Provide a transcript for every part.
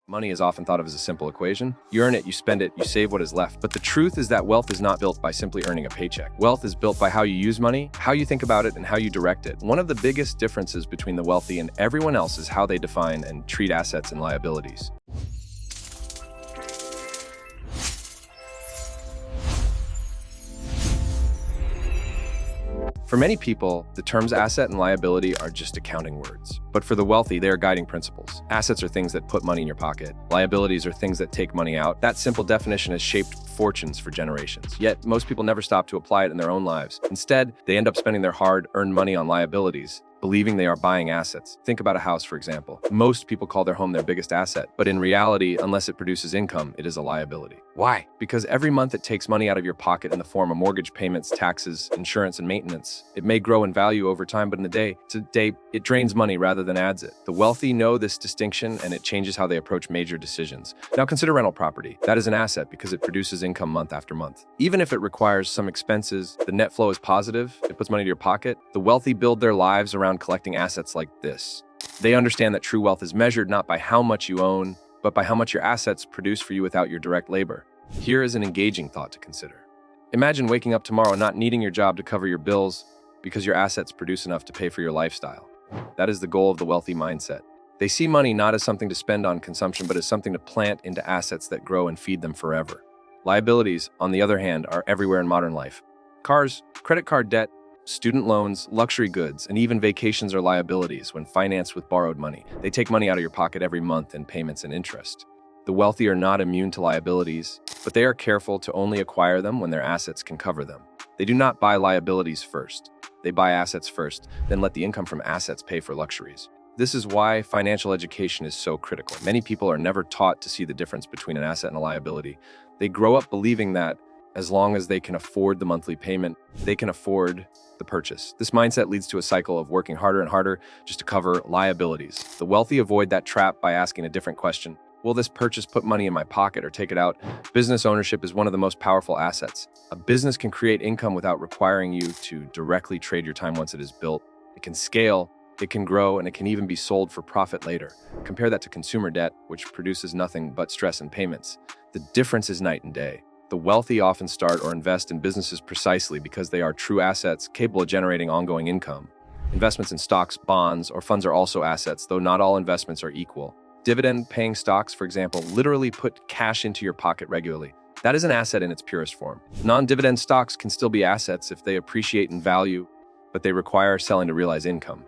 Money is often thought of as a simple equation. You earn it, you spend it, you save what is left. But the truth is that wealth is not built by simply earning a paycheck. Wealth is built by how you use money, how you think about it, and how you direct it. One of the biggest differences between the wealthy and everyone else is how they define and treat assets and liabilities. For many people, the terms asset and liability are just accounting words. But for the wealthy, they are guiding principles. Assets are things that put money in your pocket. Liabilities are things that take money out. That simple definition has shaped fortunes for generations. Yet, most people never stop to apply it in their own lives. Instead, they end up spending their hard-earned money on liabilities, believing they are buying assets. Think about a house, for example. Most people call their home their biggest asset, but in reality, unless it produces income, it is a liability. Why? Because every month it takes money out of your pocket in the form of mortgage payments, taxes, insurance, and maintenance. It may grow in value over time, but in the day, it drains money rather than adds it. The wealthy know this distinction, and it changes how they approach major decisions. Now consider rental property. That is an asset because it produces income month after month. Even if it requires some expenses, the net flow is positive, it puts money to your pocket. The wealthy build their lives around collecting assets like this. They understand that true wealth is measured not by how much you own, but by how much your assets produce for you without your direct labor. Here is an engaging thought to consider. Imagine waking up tomorrow not needing your job to cover your bills because your assets produce enough to pay for your lifestyle. That is the goal of the wealthy mindset. They see money not as something to spend on consumption, but as something to plant into assets that grow and feed them forever. Liabilities, on the other hand, are everywhere in modern life. Cars, credit card debt, student loans, luxury goods, and even vacations are liabilities when financed with borrowed money. They take money out of your pocket every month in payments and interest. The wealthy are not immune to liabilities, but they are careful to only acquire them when their assets can cover them. They do not buy liabilities first. They buy assets first, then let the income from assets pay for luxuries. This is why financial education is so critical. Many people are never taught to see the difference between an asset and a liability. They grow up believing that as long as they can afford the monthly payment, they can afford the purchase. This mindset leads to a cycle of working harder and harder just to cover liabilities. The wealthy avoid that trap by asking a different question. Will this purchase put money in my pocket or take it out? Business ownership is one of the most powerful assets. A business can create income without requiring you to directly trade your time once it is built. It can scale, it can grow, and it can even be sold for profit later. Compare that to consumer debt, which produces nothing but stress and payments. The difference is night and day. The wealthy often start or invest in businesses precisely because they are true assets capable of generating ongoing income. Investments in stocks, bonds, or funds are also assets, though not all investments are equal. Dividend-paying stocks, for example, literally put cash into your pocket regularly. That is an asset in its purest form. Non-dividend stocks can still be assets if they appreciate in value, but they require selling to realize income.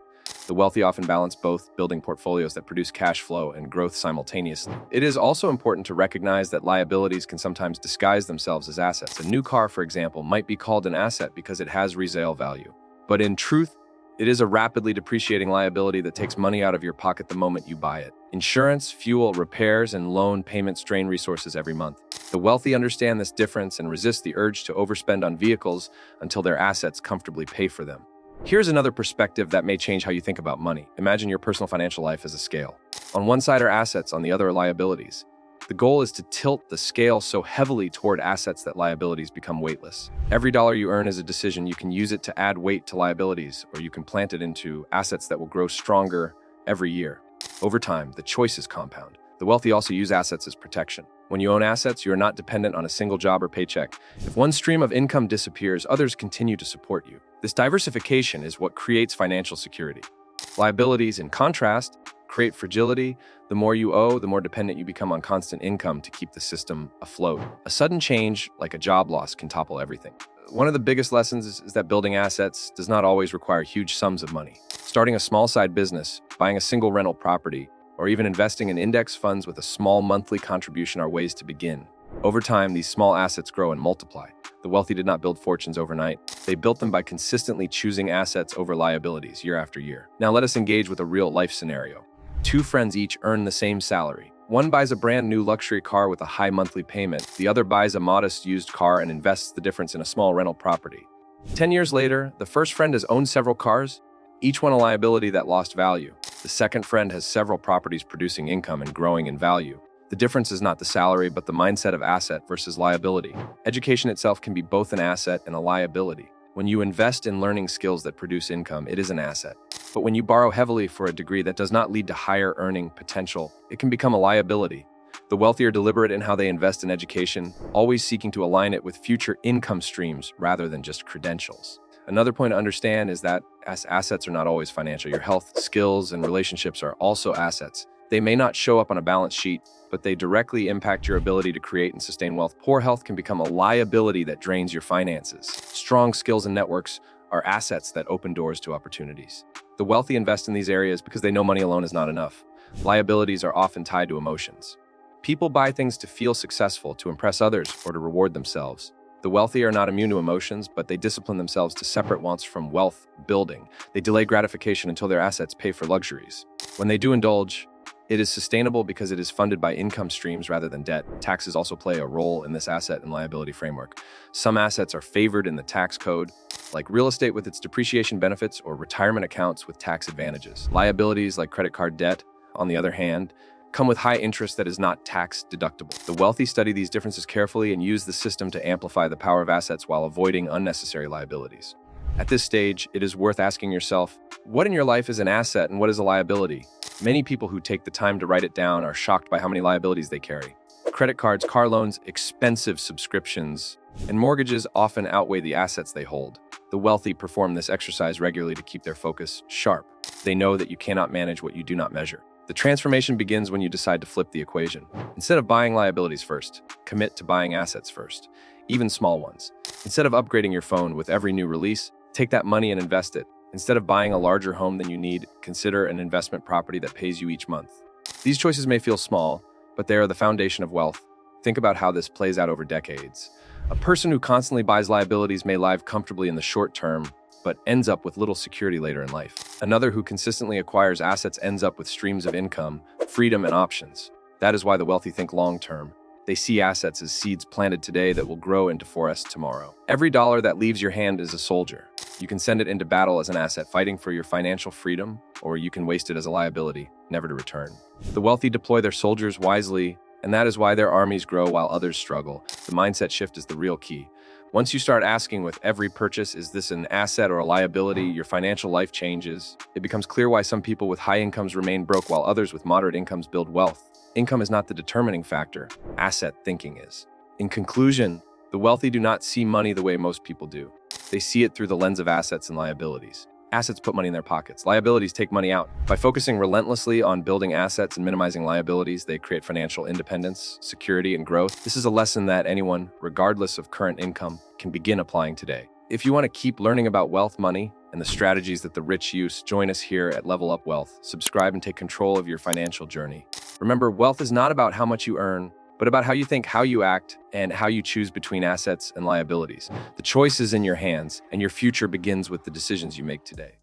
The wealthy often balance both, building portfolios that produce cash flow and growth simultaneously. It is also important to recognize that liabilities can sometimes disguise themselves as assets. A new car, for example, might be called an asset because it has resale value. But in truth, it is a rapidly depreciating liability that takes money out of your pocket the moment you buy it. Insurance, fuel, repairs, and loan payments drain resources every month. The wealthy understand this difference and resist the urge to overspend on vehicles until their assets comfortably pay for them. Here's another perspective that may change how you think about money. Imagine your personal financial life as a scale. On one side are assets, on the other are liabilities. The goal is to tilt the scale so heavily toward assets that liabilities become weightless. Every dollar you earn is a decision. You can use it to add weight to liabilities, or you can plant it into assets that will grow stronger every year. Over time, the choices compound. The wealthy also use assets as protection. When you own assets, you are not dependent on a single job or paycheck. If one stream of income disappears, others continue to support you. This diversification is what creates financial security. Liabilities, in contrast, create fragility. The more you owe, the more dependent you become on constant income to keep the system afloat. A sudden change, like a job loss, can topple everything. One of the biggest lessons is that building assets does not always require huge sums of money. Starting a small side business, buying a single rental property, or even investing in index funds with a small monthly contribution are ways to begin. Over time, these small assets grow and multiply. The wealthy did not build fortunes overnight. They built them by consistently choosing assets over liabilities year after year. Now let us engage with a real-life scenario. Two friends each earn the same salary. One buys a brand new luxury car with a high monthly payment. The other buys a modest used car and invests the difference in a small rental property. 10 years later, the first friend has owned several cars, each one a liability that lost value. The second friend has several properties producing income and growing in value. The difference is not the salary, but the mindset of asset versus liability. Education itself can be both an asset and a liability. When you invest in learning skills that produce income, it is an asset. But when you borrow heavily for a degree that does not lead to higher earning potential, it can become a liability. The wealthy are deliberate in how they invest in education, always seeking to align it with future income streams rather than just credentials. Another point to understand is that assets are not always financial. Your health, skills, and relationships are also assets. They may not show up on a balance sheet, but they directly impact your ability to create and sustain wealth. Poor health can become a liability that drains your finances. Strong skills and networks are assets that open doors to opportunities. The wealthy invest in these areas because they know money alone is not enough. Liabilities are often tied to emotions. People buy things to feel successful, to impress others, or to reward themselves. The wealthy are not immune to emotions, but they discipline themselves to separate wants from wealth building. They delay gratification until their assets pay for luxuries. When they do indulge, it is sustainable because it is funded by income streams rather than debt. Taxes also play a role in this asset and liability framework. Some assets are favored in the tax code, like real estate with its depreciation benefits or retirement accounts with tax advantages. Liabilities like credit card debt, on the other hand, come with high interest that is not tax deductible. The wealthy study these differences carefully and use the system to amplify the power of assets while avoiding unnecessary liabilities. At this stage, it is worth asking yourself, what in your life is an asset and what is a liability? Many people who take the time to write it down are shocked by how many liabilities they carry. Credit cards, car loans, expensive subscriptions, and mortgages often outweigh the assets they hold. The wealthy perform this exercise regularly to keep their focus sharp. They know that you cannot manage what you do not measure. The transformation begins when you decide to flip the equation. Instead of buying liabilities first, commit to buying assets first, even small ones. Instead of upgrading your phone with every new release, take that money and invest it. Instead of buying a larger home than you need, consider an investment property that pays you each month. These choices may feel small, but they are the foundation of wealth. Think about how this plays out over decades. A person who constantly buys liabilities may live comfortably in the short term, but ends up with little security later in life. Another who consistently acquires assets ends up with streams of income, freedom, and options. That is why the wealthy think long-term. They see assets as seeds planted today that will grow into forests tomorrow. Every dollar that leaves your hand is a soldier. You can send it into battle as an asset, fighting for your financial freedom, or you can waste it as a liability, never to return. The wealthy deploy their soldiers wisely, and that is why their armies grow while others struggle. The mindset shift is the real key. Once you start asking with every purchase, is this an asset or a liability, your financial life changes. It becomes clear why some people with high incomes remain broke while others with moderate incomes build wealth. Income is not the determining factor, asset thinking is. In conclusion, the wealthy do not see money the way most people do. They see it through the lens of assets and liabilities. Assets put money in their pockets. Liabilities take money out. By focusing relentlessly on building assets and minimizing liabilities, they create financial independence, security, and growth. This is a lesson that anyone, regardless of current income, can begin applying today. If you want to keep learning about wealth, money, and the strategies that the rich use, join us here at Level Up Wealth. Subscribe and take control of your financial journey. Remember, wealth is not about how much you earn, but about how you think, how you act, and how you choose between assets and liabilities. The choice is in your hands, and your future begins with the decisions you make today.